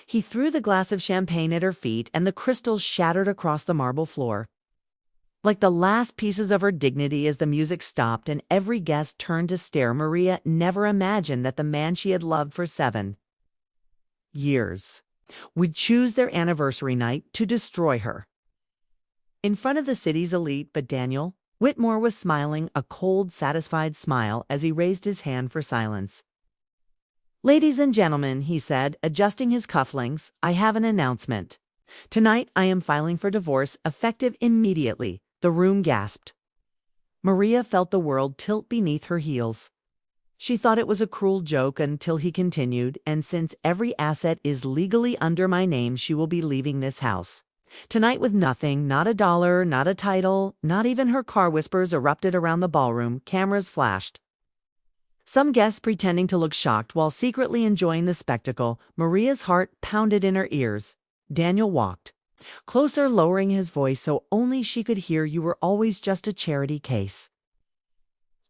He threw the glass of champagne at her feet, and the crystals shattered across the marble floor. Like the last pieces of her dignity as the music stopped and every guest turned to stare, Maria never imagined that the man she had loved for 7 years would choose their anniversary night to destroy her. In front of the city's elite, but Daniel Whitmore was smiling a cold, satisfied smile as he raised his hand for silence. "Ladies and gentlemen," he said, adjusting his cufflinks, "I have an announcement. Tonight I am filing for divorce, effective immediately." The room gasped. Maria felt the world tilt beneath her heels. She thought it was a cruel joke until he continued, "And since every asset is legally under my name, she will be leaving this house tonight with nothing, not a dollar, not a title, not even her car." Whispers erupted around the ballroom. Cameras flashed. Some guests pretending to look shocked while secretly enjoying the spectacle. Maria's heart pounded in her ears. Daniel walked closer, lowering his voice so only she could hear. "You were always just a charity case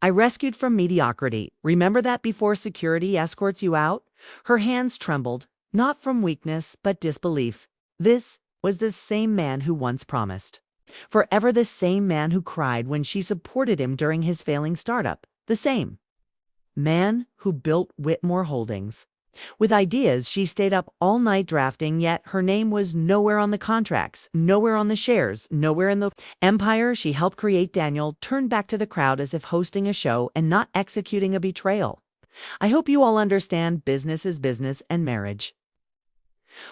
I rescued from mediocrity. Remember that before security escorts you out?" Her hands trembled, not from weakness, but disbelief. This was the same man who once promised. Forever the same man who cried when she supported him during his failing startup. The same man who built Whitmore Holdings. With ideas, she stayed up all night drafting, yet her name was nowhere on the contracts, nowhere on the shares, nowhere in the empire she helped create. Daniel turned back to the crowd as if hosting a show and not executing a betrayal. "I hope you all understand business is business and marriage,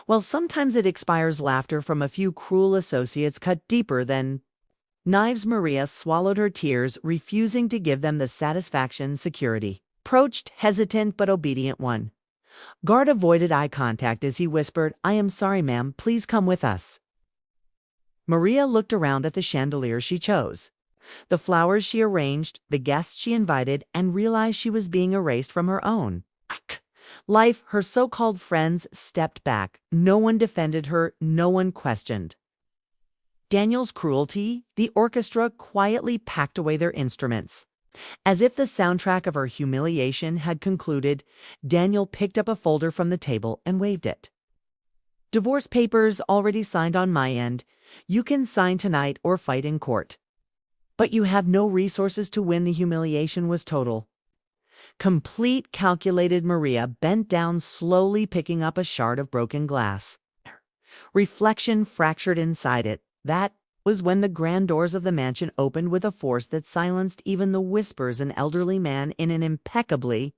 well, sometimes it expires." Laughter from a few cruel associates cut deeper than knives. Maria swallowed her tears, refusing to give them the satisfaction. Security approached, hesitant but obedient one. Guard avoided eye contact as he whispered, "I am sorry, ma'am. Please come with us." Maria looked around at the chandelier she chose, the flowers she arranged, the guests she invited, and realized she was being erased from her own life. Her so-called friends stepped back. No one defended her. No one questioned Daniel's cruelty. The orchestra quietly packed away their instruments. As if the soundtrack of her humiliation had concluded, Daniel picked up a folder from the table and waved it. "Divorce papers already signed on my end. You can sign tonight or fight in court. But you have no resources to win." The humiliation was total, complete, calculated. Maria bent down slowly, picking up a shard of broken glass. Reflection fractured inside it. That was when the grand doors of the mansion opened with a force that silenced even the whispers. An elderly man in an impeccably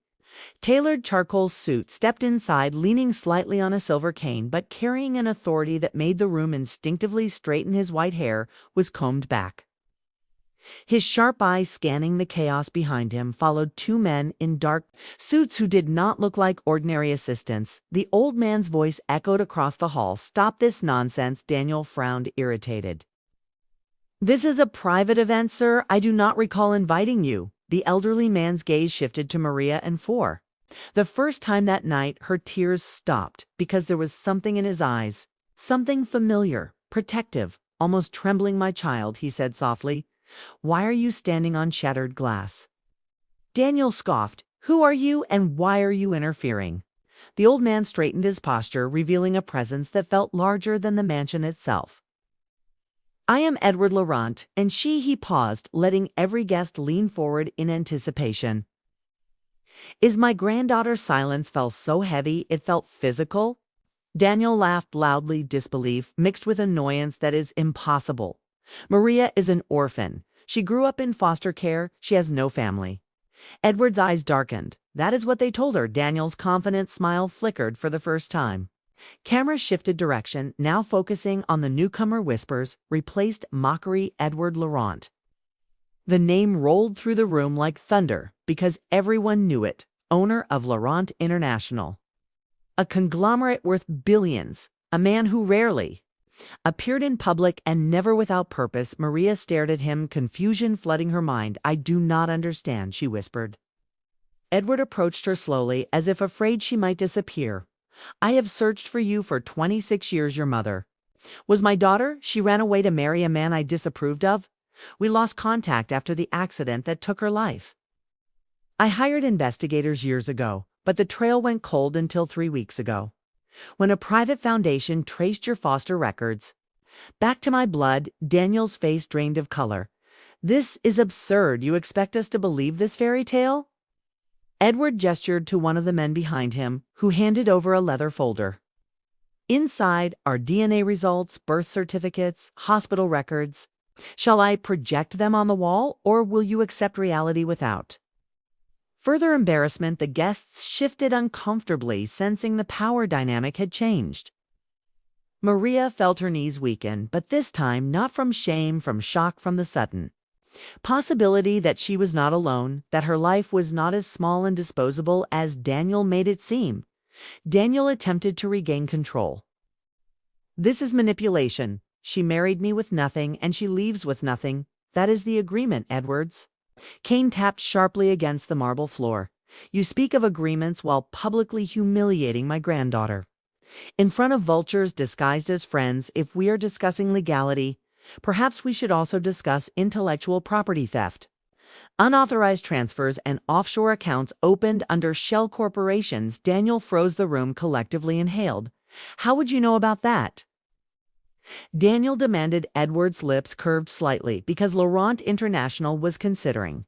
tailored charcoal suit stepped inside, leaning slightly on a silver cane, but carrying an authority that made the room instinctively straighten. His white hair was combed back. His sharp eyes scanning the chaos behind him followed two men in dark suits who did not look like ordinary assistants. The old man's voice echoed across the hall, "Stop this nonsense." Daniel frowned, irritated. "This is a private event, sir. I do not recall inviting you." The elderly man's gaze shifted to Maria, and for the first time that night, her tears stopped because there was something in his eyes, something familiar, protective, almost trembling. "My child," he said softly, "why are you standing on shattered glass?" Daniel scoffed. "Who are you, and why are you interfering?" The old man straightened his posture, revealing a presence that felt larger than the mansion itself. "I am Edward Laurent, and she." He paused, letting every guest lean forward in anticipation. "Is my granddaughter?" Silence fell so heavy it felt physical. Daniel laughed loudly, disbelief mixed with annoyance. "That is impossible. Maria is an orphan. She grew up in foster care. She has no family." Edward's eyes darkened. "That is what they told her." Daniel's confident smile flickered for the first time. Camera shifted direction, now focusing on the newcomer. Whispers replaced mockery. "Edward Laurent." The name rolled through the room like thunder because everyone knew it. Owner of Laurent International, a conglomerate worth billions, a man who rarely appeared in public and never without purpose. Maria stared at him, confusion flooding her mind. "I do not understand," she whispered. Edward approached her slowly, as if afraid she might disappear. "I have searched for you for 26 years. Your mother was my daughter. She ran away to marry a man I disapproved of. We lost contact after the accident that took her life. I hired investigators years ago, but the trail went cold until 3 weeks ago. When a private foundation traced your foster records. Back to my blood, Daniel's face drained of color. This is absurd. You expect us to believe this fairy tale? Edward gestured to one of the men behind him, who handed over a leather folder. Inside are DNA results, birth certificates, hospital records. Shall I project them on the wall, or will you accept reality without? Further embarrassment, the guests shifted uncomfortably, sensing the power dynamic had changed. Maria felt her knees weaken, but this time not from shame, from shock from the sudden possibility that she was not alone, that her life was not as small and disposable as Daniel made it seem. Daniel attempted to regain control. This is manipulation. She married me with nothing, and she leaves with nothing. That is the agreement, Edwards. Kane tapped sharply against the marble floor. You speak of agreements while publicly humiliating my granddaughter. In front of vultures disguised as friends, if we are discussing legality, perhaps we should also discuss intellectual property theft. Unauthorized transfers and offshore accounts opened under shell corporations. Daniel froze the room, collectively inhaled. How would you know about that? Daniel demanded. Edward's lips curved slightly because Laurent International was considering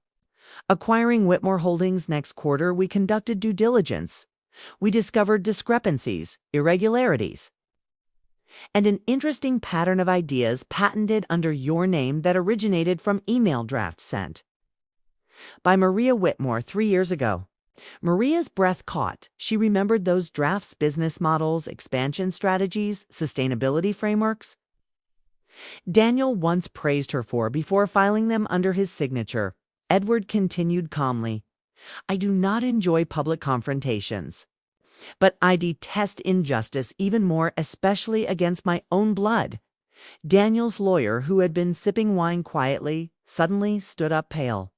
acquiring Whitmore Holdings next quarter. We conducted due diligence. We discovered discrepancies, irregularities, and an interesting pattern of ideas patented under your name that originated from email drafts sent by Maria Whitmore 3 years ago. Maria's breath caught. She remembered those drafts, business models, expansion strategies, sustainability frameworks Daniel once praised her for before filing them under his signature. Edward continued calmly. I do not enjoy public confrontations, but I detest injustice even more, especially against my own blood. Daniel's lawyer, who had been sipping wine quietly, suddenly stood up pale.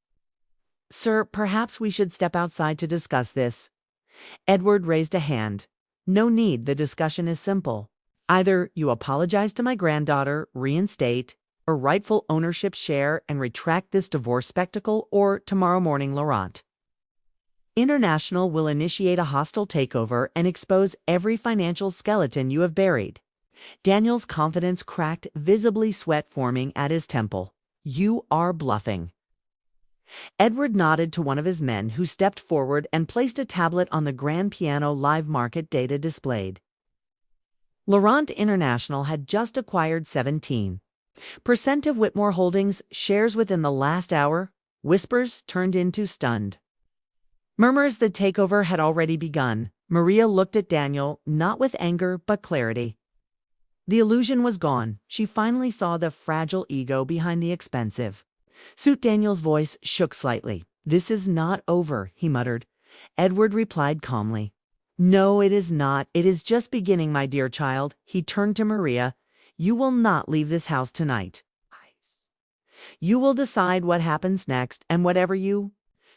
Sir, perhaps we should step outside to discuss this. Edward raised a hand. No need, the discussion is simple. Either you apologize to my granddaughter, reinstate or rightful ownership share and retract this divorce spectacle, or tomorrow morning Laurent International will initiate a hostile takeover and expose every financial skeleton you have buried. Daniel's confidence cracked, visibly sweat forming at his temple. You are bluffing. Edward nodded to one of his men, who stepped forward and placed a tablet on the grand piano. Live market data displayed. Laurent International had just acquired 17% of Whitmore Holdings shares within the last hour. Whispers turned into stunned murmurs. The takeover had already begun. Maria looked at Daniel, not with anger, but clarity. The illusion was gone. She finally saw the fragile ego behind the expensive suit. Daniel's voice shook slightly. This is not over, he muttered. Edward replied calmly. No, it is not. It is just beginning, my dear child. He turned to Maria. You will not leave this house tonight. You will decide what happens next, and whatever you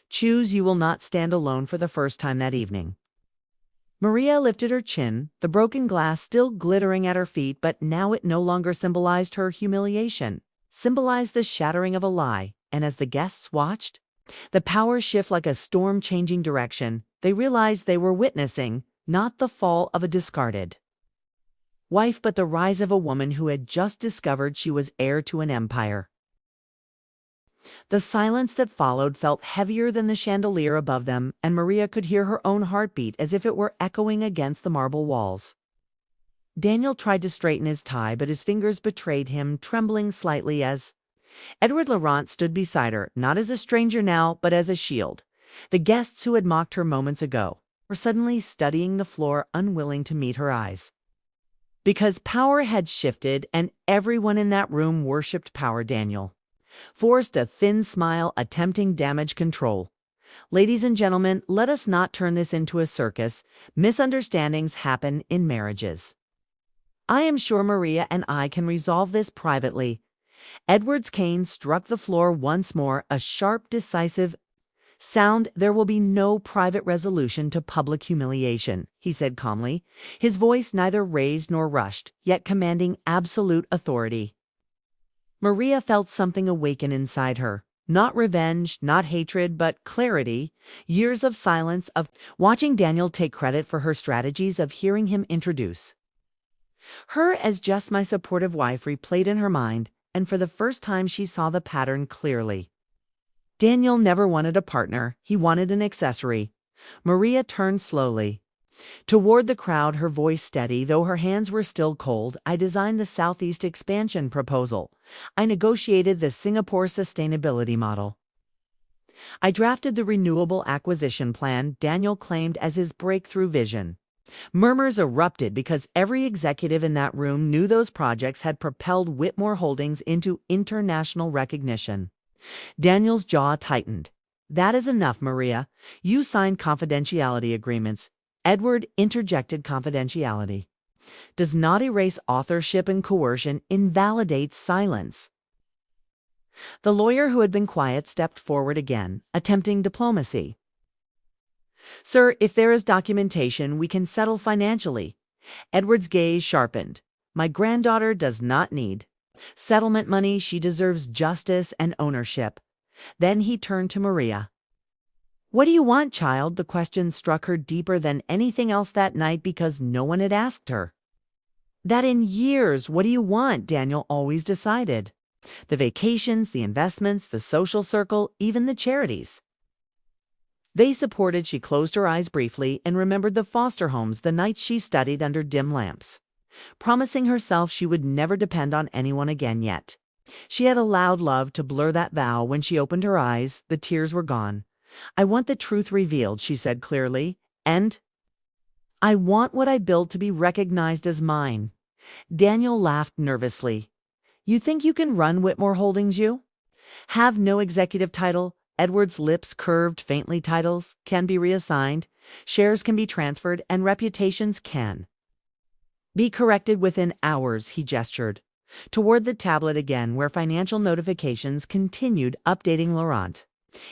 choose, you will not stand alone for the first time that evening. Maria lifted her chin, the broken glass still glittering at her feet, but now it no longer symbolized her humiliation, symbolized the shattering of a lie. And as the guests watched the power shift like a storm changing direction, they realized they were witnessing not the fall of a discarded wife, but the rise of a woman who had just discovered she was heir to an empire. The silence that followed felt heavier than the chandelier above them, and Maria could hear her own heartbeat as if it were echoing against the marble walls. Daniel tried to straighten his tie, but his fingers betrayed him, trembling slightly as Edward Laurent stood beside her, not as a stranger now, but as a shield. The guests who had mocked her moments ago were suddenly studying the floor, unwilling to meet her eyes. Because power had shifted, and everyone in that room worshipped power. Daniel forced a thin smile, attempting damage control. Ladies and gentlemen, let us not turn this into a circus. Misunderstandings happen in marriages. I am sure Maria and I can resolve this privately. Edward's cane struck the floor once more, a sharp, decisive sound. There will be no private resolution to public humiliation, he said calmly, his voice neither raised nor rushed, yet commanding absolute authority. Maria felt something awaken inside her. Not revenge, not hatred, but clarity. Years of silence, of watching Daniel take credit for her strategies, of hearing him introduce her as just my supportive wife replayed in her mind, and for the first time she saw the pattern clearly. Daniel never wanted a partner, he wanted an accessory. Maria turned slowly toward the crowd, her voice steady, though her hands were still cold. I designed the Southeast expansion proposal. I negotiated the Singapore sustainability model. I drafted the renewable acquisition plan Daniel claimed as his breakthrough vision. Murmurs erupted because every executive in that room knew those projects had propelled Whitmore Holdings into international recognition. Daniel's jaw tightened. That is enough, Maria. You signed confidentiality agreements. Edward interjected. Confidentiality does not erase authorship, and coercion invalidates silence. The lawyer who had been quiet stepped forward again, attempting diplomacy. Sir, if there is documentation, we can settle financially. Edward's gaze sharpened. My granddaughter does not need settlement money. She deserves justice and ownership. Then he turned to Maria. What do you want, child? The question struck her deeper than anything else that night because no one had asked her that in years. What do you want? Daniel always decided. The vacations, the investments, the social circle, even the charities they supported. She closed her eyes briefly and remembered the foster homes, the nights she studied under dim lamps, promising herself she would never depend on anyone again. Yet she had allowed love to blur that vow. When she opened her eyes, the tears were gone. I want the truth revealed, she said clearly, and I want what I built to be recognized as mine. Daniel laughed nervously. You think you can run Whitmore Holdings? You have no executive title. Edward's lips curved faintly. Titles can be reassigned, shares can be transferred, and reputations can be corrected within hours. He gestured toward the tablet again, where financial notifications continued updating. Laurent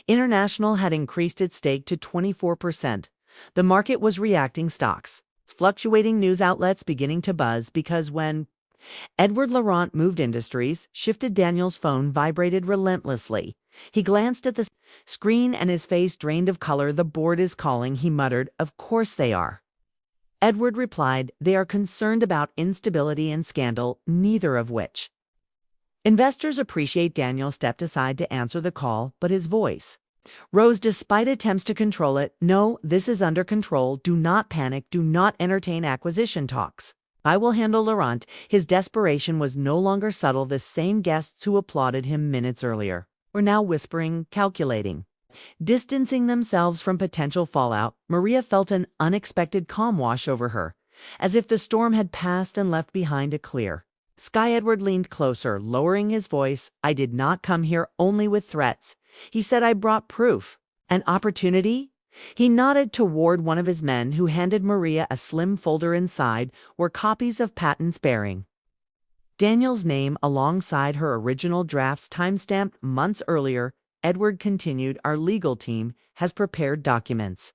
International had increased its stake to 24%. The market was reacting, stocks fluctuating, news outlets beginning to buzz because when Edward Laurent moved industries, shifted. Daniel's phone vibrated relentlessly. He glanced at the screen and his face drained of color. The board is calling, he muttered. Of course they are. Edward replied, they are concerned about instability and scandal, neither of which investors appreciate. Daniel stepped aside to answer the call, but his voice rose despite attempts to control it. No, this is under control. Do not panic. Do not entertain acquisition talks. I will handle Laurent. His desperation was no longer subtle. The same guests who applauded him minutes earlier were now whispering, calculating, distancing themselves from potential fallout. Maria felt an unexpected calm wash over her, as if the storm had passed and left behind a clear sky. Edward leaned closer, lowering his voice. I did not come here only with threats. He said I brought proof. An opportunity? He nodded toward one of his men, who handed Maria a slim folder. Inside were copies of patents bearing Daniel's name alongside her original drafts, timestamped months earlier. Edward continued, our legal team has prepared documents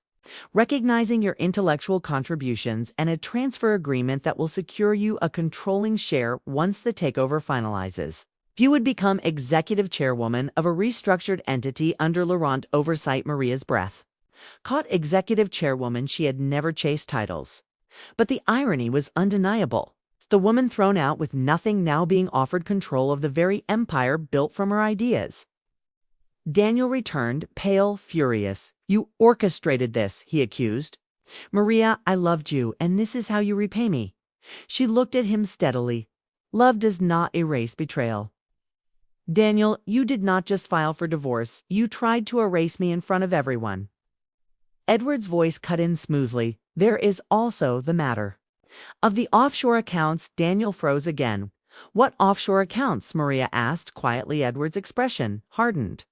recognizing your intellectual contributions and a transfer agreement that will secure you a controlling share once the takeover finalizes. You would become executive chairwoman of a restructured entity under Laurent oversight. Maria's breath caught. Executive chairwoman. She had never chased titles, but the irony was undeniable. The woman thrown out with nothing now being offered control of the very empire built from her ideas. Daniel returned, pale, furious. You orchestrated this, he accused. Maria, I loved you, and this is how you repay me. She looked at him steadily. Love does not erase betrayal. Daniel, you did not just file for divorce. You tried to erase me in front of everyone. Edward's voice cut in smoothly. There is also the matter of the offshore accounts. Daniel froze again. What offshore accounts? Maria asked quietly. Edward's expression hardened.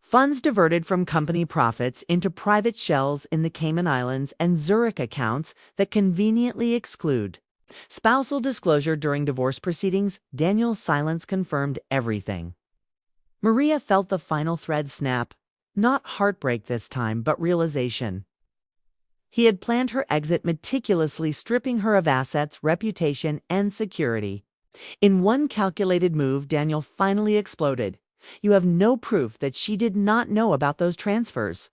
Funds diverted from company profits into private shells in the Cayman Islands and Zurich accounts that conveniently exclude spousal disclosure during divorce proceedings. Daniel's silence confirmed everything. Maria felt the final thread snap. Not heartbreak this time, but realization. He had planned her exit meticulously, stripping her of assets, reputation, and security. In one calculated move, Daniel finally exploded. You have no proof that she did not know about those transfers."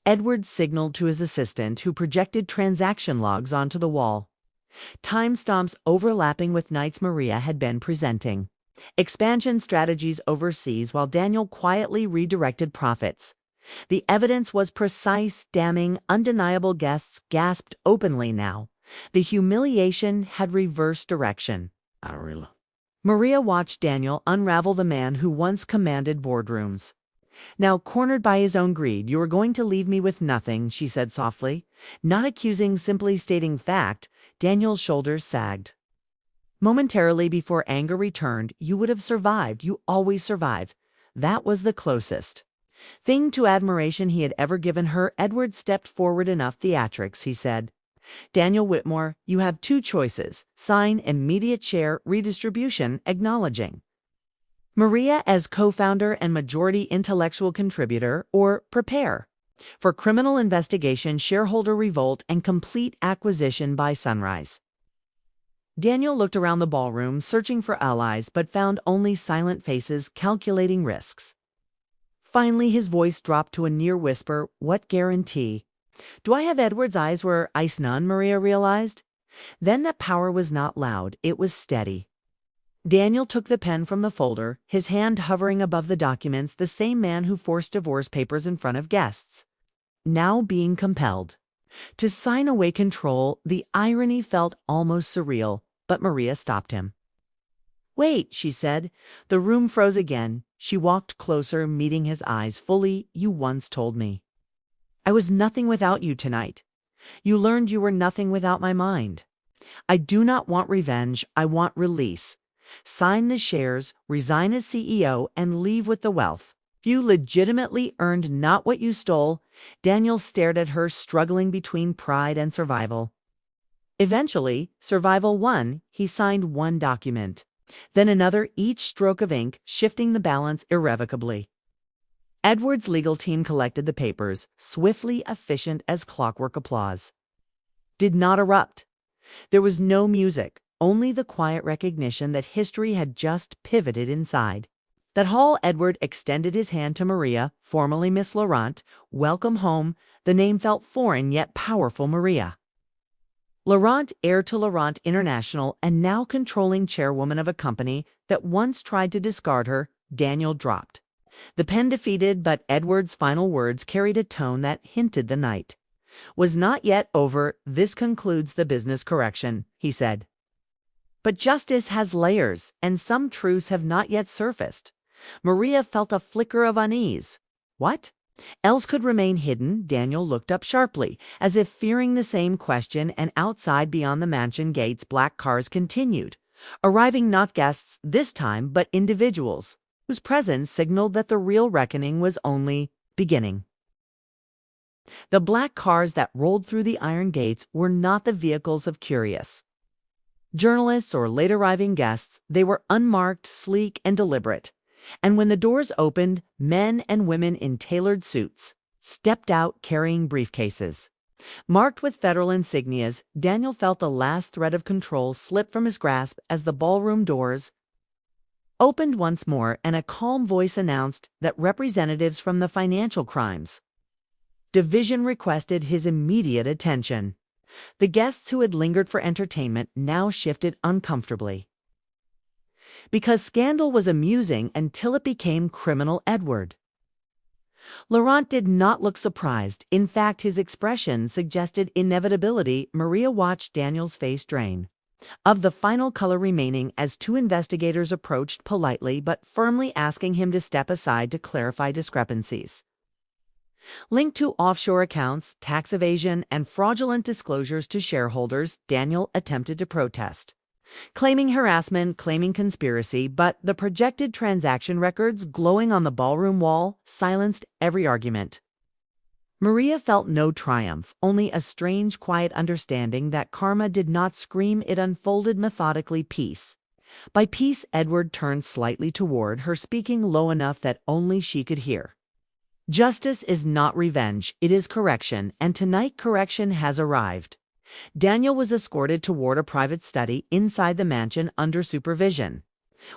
Edward signaled to his assistant, who projected transaction logs onto the wall. Timestamps overlapping with nights Maria had been presenting. Expansion strategies overseas while Daniel quietly redirected profits. The evidence was precise, damning, undeniable. Guests gasped openly now. The humiliation had reversed direction. Maria watched Daniel unravel the man who once commanded boardrooms. "Now cornered by his own greed, you are going to leave me with nothing," she said softly. Not accusing, simply stating fact. Daniel's shoulders sagged. Momentarily before anger returned, "You would have survived. You always survive." That was the closest thing to admiration he had ever given her. Edward stepped forward. "Enough theatrics," he said. "Daniel Whitmore, you have two choices. Sign immediate share redistribution acknowledging Maria as co-founder and majority intellectual contributor, or prepare for criminal investigation, shareholder revolt, and complete acquisition by sunrise." Daniel looked around the ballroom, searching for allies, but found only silent faces calculating risks. Finally, his voice dropped to a near whisper. "What guarantee do I have Edward's eyes were ice?" None, Maria realized. Then that power was not loud, it was steady. Daniel took the pen from the folder, his hand hovering above the documents. The same man who forced divorce papers in front of guests, now being compelled to sign away control. The irony felt almost surreal, but Maria stopped him. "Wait," she said. The room froze again. She walked closer, meeting his eyes fully. "You once told me I was nothing without you tonight. You learned you were nothing without my mind. I do not want revenge. I want release. Sign the shares, resign as CEO, and leave with the wealth you legitimately earned, not what you stole." Daniel stared at her, struggling between pride and survival. Eventually, survival won. He signed one document, then another, each stroke of ink shifting the balance irrevocably. Edward's legal team collected the papers, swiftly, efficient as clockwork. Applause did not erupt. There was no music, only the quiet recognition that history had just pivoted inside that hall. Edward extended his hand to Maria, formally Miss Laurent. "Welcome home." The name felt foreign yet powerful. Maria Laurent, heir to Laurent International, and now controlling chairwoman of a company that once tried to discard her. Daniel dropped the pen, defeated, but Edward's final words carried a tone that hinted the night was not yet over. "This concludes the business correction," he said. "But justice has layers, and some truths have not yet surfaced." Maria felt a flicker of unease. What else could remain hidden? Daniel looked up sharply, as if fearing the same question, and outside, beyond the mansion gates, black cars continued, arriving, not guests this time, but individuals whose presence signaled that the real reckoning was only beginning. The black cars that rolled through the iron gates were not the vehicles of curious journalists or late-arriving guests. They were unmarked, sleek, and deliberate. And when the doors opened, men and women in tailored suits stepped out, carrying briefcases marked with federal insignias. Daniel felt the last thread of control slip from his grasp as the ballroom doors opened once more, and a calm voice announced that representatives from the Financial Crimes Division requested his immediate attention. The guests who had lingered for entertainment now shifted uncomfortably. Because scandal was amusing until it became criminal. Edward Laurent did not look surprised. In fact, his expression suggested inevitability. Maria watched Daniel's face drain of the final color remaining as two investigators approached, politely but firmly asking him to step aside to clarify discrepancies linked to offshore accounts, tax evasion, and fraudulent disclosures to shareholders. Daniel attempted to protest, claiming harassment, claiming conspiracy, but the projected transaction records glowing on the ballroom wall silenced every argument. Maria felt no triumph, only a strange, quiet understanding that karma did not scream. It unfolded methodically, piece by piece. Edward turned slightly toward her, speaking low enough that only she could hear. "Justice is not revenge, it is correction, and tonight correction has arrived." Daniel was escorted toward a private study inside the mansion under supervision.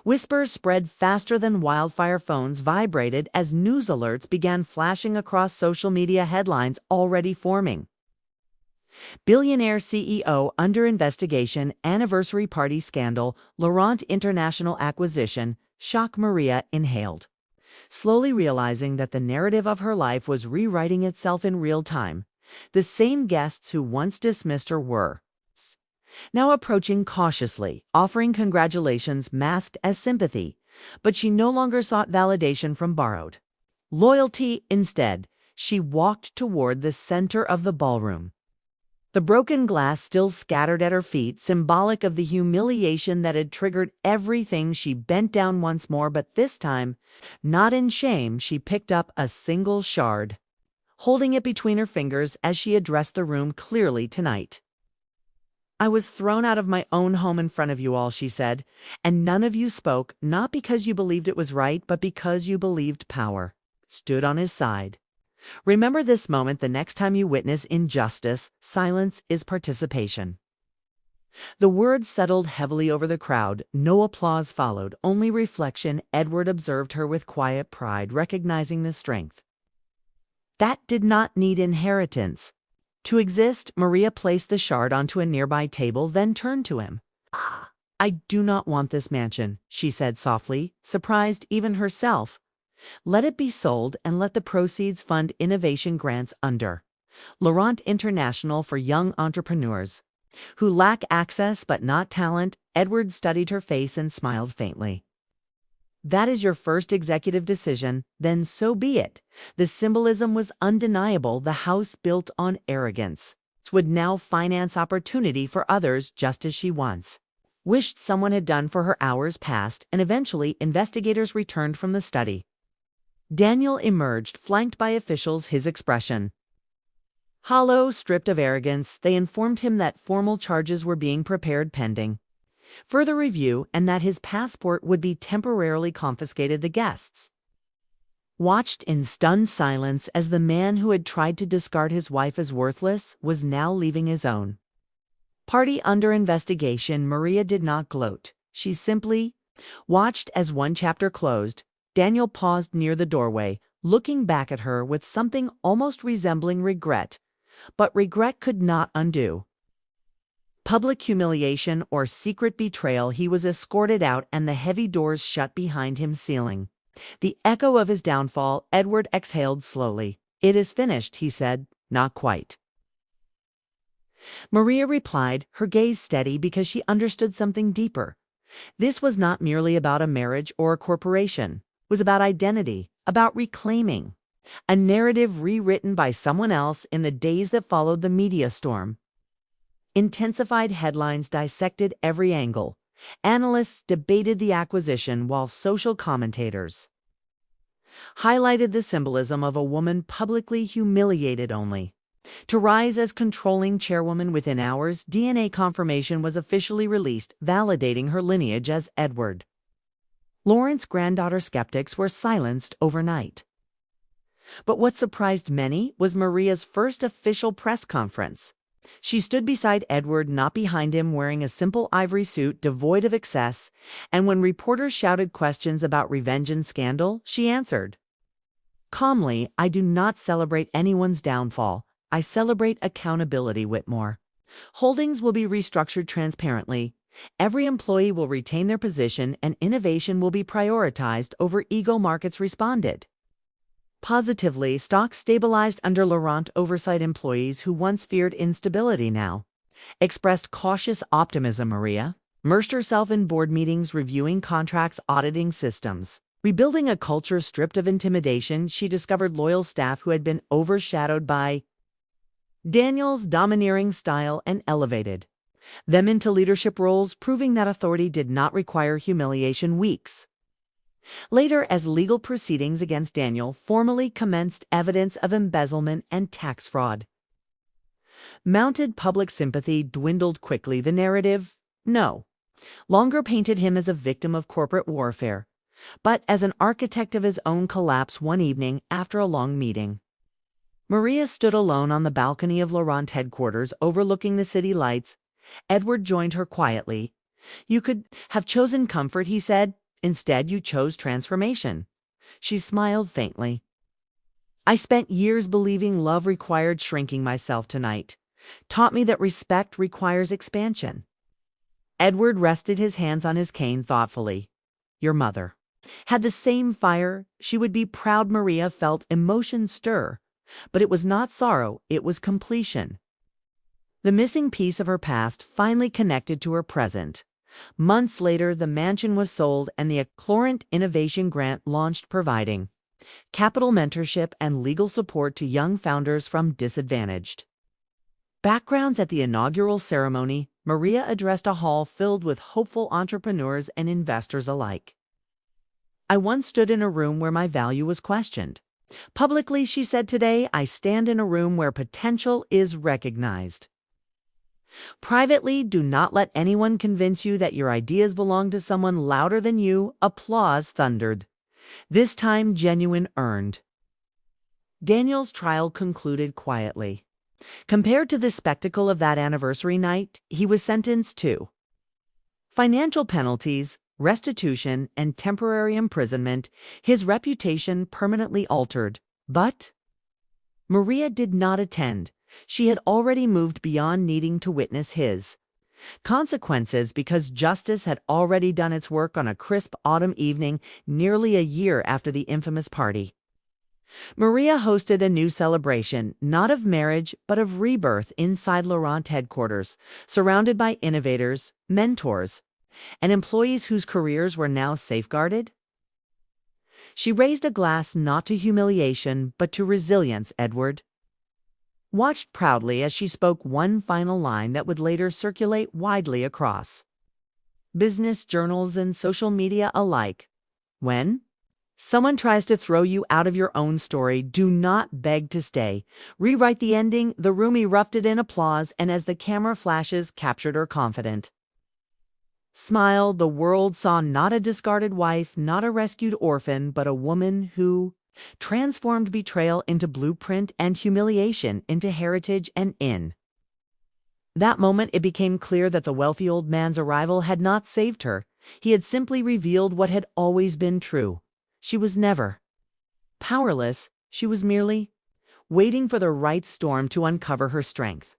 Whispers spread faster than wildfire. Phones vibrated as news alerts began flashing across social media, headlines already forming. Billionaire CEO under investigation, anniversary party scandal, Laurent International acquisition, shock. Maria inhaled, slowly realizing that the narrative of her life was rewriting itself in real time. The same guests who once dismissed her were now approaching cautiously, offering congratulations masked as sympathy. But she no longer sought validation from borrowed loyalty. Instead, she walked toward the center of the ballroom. The broken glass still scattered at her feet, symbolic of the humiliation that had triggered everything. She bent down once more, but this time, not in shame, she picked up a single shard, holding it between her fingers as she addressed the room clearly. Tonight, I was thrown out of my own home in front of you all, she said, and none of you spoke, not because you believed it was right, but because you believed power stood on his side. Remember this moment the next time you witness injustice. Silence is participation. The words settled heavily over the crowd. No applause followed, only reflection. Edward observed her with quiet pride, recognizing the strength that did not need inheritance to exist. Maria placed the shard onto a nearby table, then turned to him. I do not want this mansion, she said softly, surprised even herself. Let it be sold and let the proceeds fund innovation grants under Laurent International for young entrepreneurs who lack access but not talent. Edward studied her face and smiled faintly. That is your first executive decision, then so be it. The symbolism was undeniable. The house built on arrogance would now finance opportunity for others, just as she once wished someone had done for her. Hours passed, and eventually investigators returned from the study. Daniel emerged, flanked by officials, his expression hollow, stripped of arrogance. They informed him that formal charges were being prepared pending further review and that his passport would be temporarily confiscated. The guests watched in stunned silence as the man who had tried to discard his wife as worthless was now leaving his own party under investigation. Maria did not gloat. She simply watched as one chapter closed. Daniel paused near the doorway, looking back at her with something almost resembling regret, but regret could not undo public humiliation or secret betrayal. He was escorted out and the heavy doors shut behind him, sealing the echo of his downfall. Edward exhaled slowly. It is finished, he said. Not quite, Maria replied, her gaze steady because she understood something deeper. This was not merely about a marriage or a corporation. It was about identity, about reclaiming a narrative rewritten by someone else. In the days that followed, the media storm intensified. Headlines dissected every angle. Analysts debated the acquisition, while social commentators highlighted the symbolism of a woman publicly humiliated only to rise as controlling chairwoman. Within hours, DNA confirmation was officially released, validating her lineage as Edward Lawrence. Granddaughter skeptics were silenced overnight. But what surprised many was Maria's first official press conference. She stood beside Edward, not behind him, wearing a simple ivory suit devoid of excess, and when reporters shouted questions about revenge and scandal, she answered calmly, I do not celebrate anyone's downfall. I celebrate accountability. Whitmore Holdings will be restructured transparently. Every employee will retain their position, and innovation will be prioritized over ego. Markets responded positively. Stocks stabilized under Laurent oversight. Employees who once feared instability now expressed cautious optimism. Maria immersed herself in board meetings, reviewing contracts, auditing systems, rebuilding a culture stripped of intimidation. She discovered loyal staff who had been overshadowed by Daniel's domineering style and elevated them into leadership roles, proving that authority did not require humiliation. Weeks later, as legal proceedings against Daniel formally commenced, evidence of embezzlement and tax fraud mounted. Public sympathy dwindled quickly. The narrative no longer painted him as a victim of corporate warfare, but as an architect of his own collapse. One evening, after a long meeting, Maria stood alone on the balcony of Laurent headquarters, overlooking the city lights. Edward joined her quietly, You could have chosen comfort, he said. Instead, you chose transformation. She smiled faintly. I spent years believing love required shrinking myself tonight. Taught me that respect requires expansion. Edward rested his hands on his cane thoughtfully. Your mother had the same fire. She would be proud. Maria felt emotion stir, but it was not sorrow, it was completion. The missing piece of her past finally connected to her present. Months later, the mansion was sold and the Acclorant Innovation Grant launched, providing capital mentorship and legal support to young founders from disadvantaged backgrounds. At the inaugural ceremony, Maria addressed a hall filled with hopeful entrepreneurs and investors alike. I once stood in a room where my value was questioned. Publicly, she said, today I stand in a room where potential is recognized. Privately, do not let anyone convince you that your ideas belong to someone louder than you. Applause thundered. This time genuine, earned. Daniel's trial concluded quietly. Compared to the spectacle of that anniversary night, he was sentenced to financial penalties, restitution, and temporary imprisonment, his reputation permanently altered. But Maria did not attend. She had already moved beyond needing to witness his consequences because justice had already done its work. On a crisp autumn evening, nearly a year after the infamous party, Maria hosted a new celebration, not of marriage, but of rebirth, inside Laurent headquarters, surrounded by innovators, mentors, and employees whose careers were now safeguarded. She raised a glass not to humiliation, but to resilience. Edward watched proudly as she spoke one final line that would later circulate widely across business journals and social media alike. When someone tries to throw you out of your own story, do not beg to stay. Rewrite the ending. The room erupted in applause, and as the camera flashes captured her confident smile, the world saw not a discarded wife, not a rescued orphan, but a woman who transformed betrayal into blueprint and humiliation into heritage. And in that moment, it became clear that the wealthy old man's arrival had not saved her. He had simply revealed what had always been true. She was never powerless. She was merely waiting for the right storm to uncover her strength.